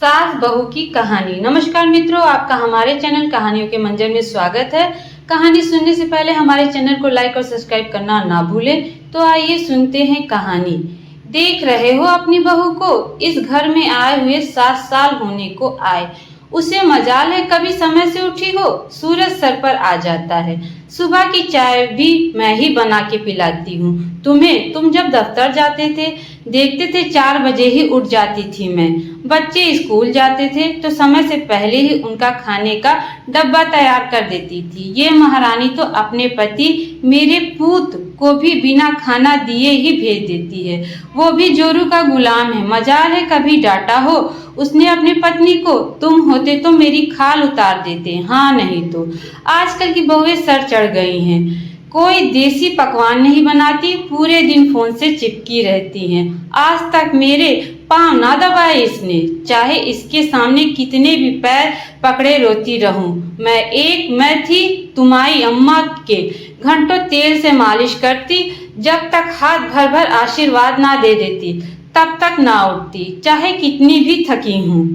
सास बहू की कहानी। नमस्कार मित्रों, आपका हमारे चैनल कहानियों के मंजर में स्वागत है। कहानी सुनने से पहले हमारे चैनल को लाइक और सब्सक्राइब करना ना भूलें। तो आइए सुनते हैं कहानी। देख रहे हो अपनी बहू को, इस घर में आए हुए 7 साल होने को आए। उसे मजाल है कभी समय से उठी हो, सूरज सर पर आ जाता है। सुबह की चाय भी मैं ही बना के पिलाती हूँ तुम्हें। तुम जब दफ्तर जाते थे देखते थे 4 बजे ही उठ जाती थी मैं। बच्चे स्कूल जाते थे तो समय से पहले ही उनका खाने का डब्बा तैयार कर देती थी। ये महारानी तो अपने पति मेरे पूत को भी बिना खाना दिए ही भेज देती है, वो भी जोरू का गुलाम है। मजाल है कभी डांटा हो उसने अपनी पत्नी को, तुम होते तो मेरी खाल उतार देते। हाँ नहीं तो आजकल की बहुएं सर चढ़ गई हैं, कोई देसी पकवान नहीं बनाती, पूरे दिन फोन से चिपकी रहती हैं। आज तक मेरे पांव ना दबाए इसने, चाहे इसके सामने कितने भी पैर पकड़े रोती रहूं। मैं थी तुम्हारी अम्मा के घंटों तेल से मालिश करती, जब तक हाथ भर भर आशीर्वाद ना दे देती तब तक ना उठती, चाहे कितनी भी थकी हूँ।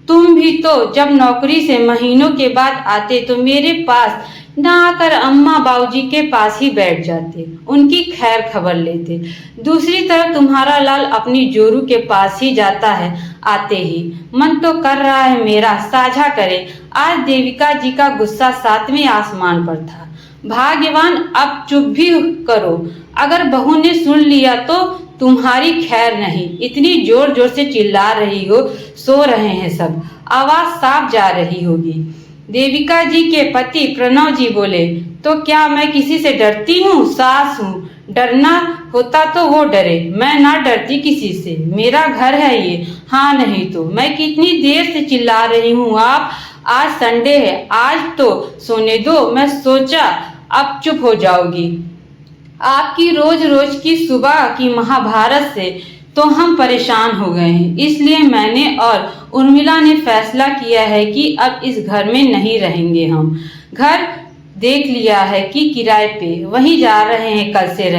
तुम भी तो जब नौकरी से महीनों के बाद आते तो मेरे पास ना आकर अम्मा बाबूजी के पास ही बैठ जाते, उनकी खैर खबर लेते। दूसरी तरफ तुम्हारा लाल अपनी जोरू के पास ही जाता है आते ही। मन तो कर रहा है मेरा साझा करे। आज देविका जी का गुस्सा 7वें आसमान पर था। भाग्यवान अब चुप भी करो, अगर बहू ने सुन लिया तो तुम्हारी खैर नहीं। इतनी जोर जोर से चिल्ला रही हो, सो रहे हैं सब, आवाज साफ जा रही होगी। देविका जी के पति प्रणव जी बोले, तो क्या मैं किसी से डरती हूँ? सास हूँ, डरना होता तो वो डरे, मैं ना डरती किसी से, मेरा घर है ये। हाँ नहीं तो मैं कितनी देर से चिल्ला रही हूँ। आप आज संडे है, आज तो सोने दो। मैं सोचा अब चुप हो जाओगी। आपकी रोज रोज की सुबह की महाभारत से तो हम परेशान हो गए हैं, इसलिए मैंने और उर्मिला ने फैसला किया है कि अब इस घर में नहीं रहेंगे। हम घर देख लिया है कि किराए पे, वहीं जा रहे हैं कल से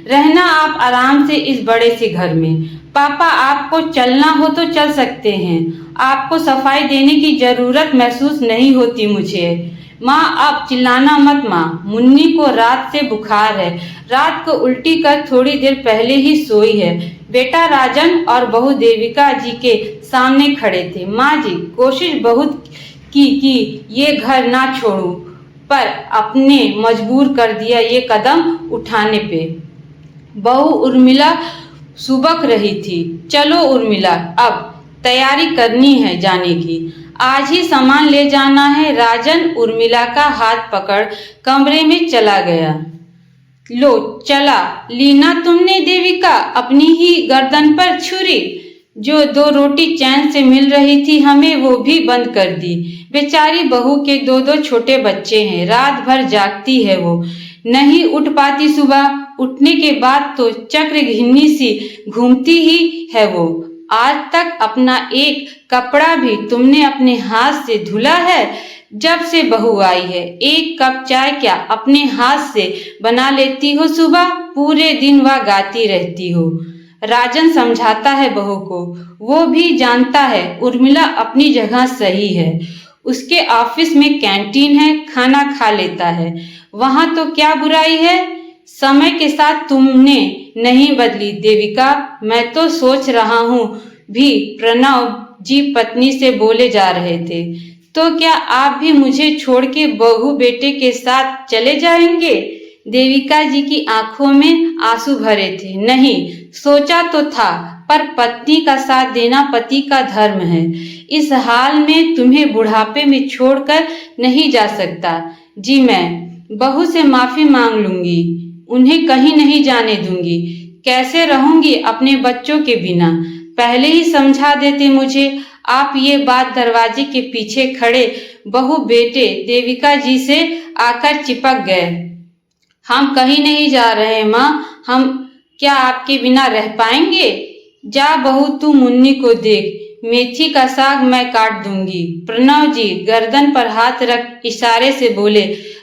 रहना आप आराम से इस बड़े से घर में। पापा आपको चलना हो तो चल सकते हैं, आपको सफाई देने की जरूरत महसूस नहीं होती मुझे। माँ अब चिल्लाना मत माँ, मुन्नी को रात से बुखार है, रात को उल्टी कर थोड़ी देर पहले ही सोई है। बेटा राजन और बहू देविका जी के सामने खड़े थे। माँ जी कोशिश बहुत की कि ये घर ना छोड़ूं, पर अपने मजबूर कर दिया ये कदम उठाने पे। बहू उर्मिला सुबक रही थी। चलो उर्मिला, अब तैयारी करनी है जाने की, आज ही सामान ले जाना है। राजन उर्मिला का हाथ पकड़ कमरे में चला गया। लो चला, लीना तुमने देविका अपनी ही गर्दन पर छुरी, जो 2 रोटी चैन से मिल रही थी हमें वो भी बंद कर दी। बेचारी बहू के 2 छोटे बच्चे हैं, रात भर जागती है वो, नहीं उठ पाती। सुबह उठने के बाद तो चक्र घिन्नी सी घूमती ही है वो। आज तक अपना एक कपड़ा भी तुमने अपने हाथ से धुला है? जब से बहू आई है एक कप चाय क्या अपने हाथ से बना लेती हो? सुबह पूरे दिन वह गाती रहती हो। राजन समझाता है बहू को, वो भी जानता है उर्मिला अपनी जगह सही है। उसके ऑफिस में कैंटीन है, खाना खा लेता है, वहां तो क्या बुराई है? समय के साथ तुमने नहीं बदली देविका, मैं तो सोच रहा हूँ भी। प्रणव जी पत्नी से बोले जा रहे थे, तो क्या आप भी मुझे छोड़ के बहू बेटे के साथ चले जाएंगे? देविका जी की आंखों में आंसू भरे थे। नहीं, सोचा तो था, पर पत्नी का साथ देना पति का धर्म है। इस हाल में तुम्हें बुढ़ापे में छोड़कर नहीं जा सकता। जी मैं बहू से माफी मांग लूंगी, उन्हें कहीं नहीं जाने दूंगी। कैसे रहूंगी अपने बच्चों के बिना? पहले ही समझा देते मुझे। आप ये बात दरवाजे के पीछे खड़े बहू बेटे देविका जी से आकर चिपक गए। हम कहीं नहीं जा रहे माँ, हम क्या आपके बिना रह पाएंगे? जा बहू तू मुन्नी को देख, मेथी का साग मैं काट दूंगी। प्रणव जी गर्दन पर हाथ रख इशारे से बोले,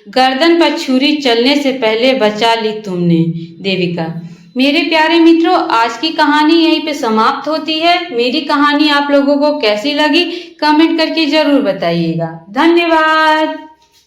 गर्दन पर छुरी चलने से पहले बचा ली तुमने देविका। मेरे प्यारे मित्रों, आज की कहानी यहीं पे समाप्त होती है। मेरी कहानी आप लोगों को कैसी लगी कमेंट करके जरूर बताइएगा। धन्यवाद।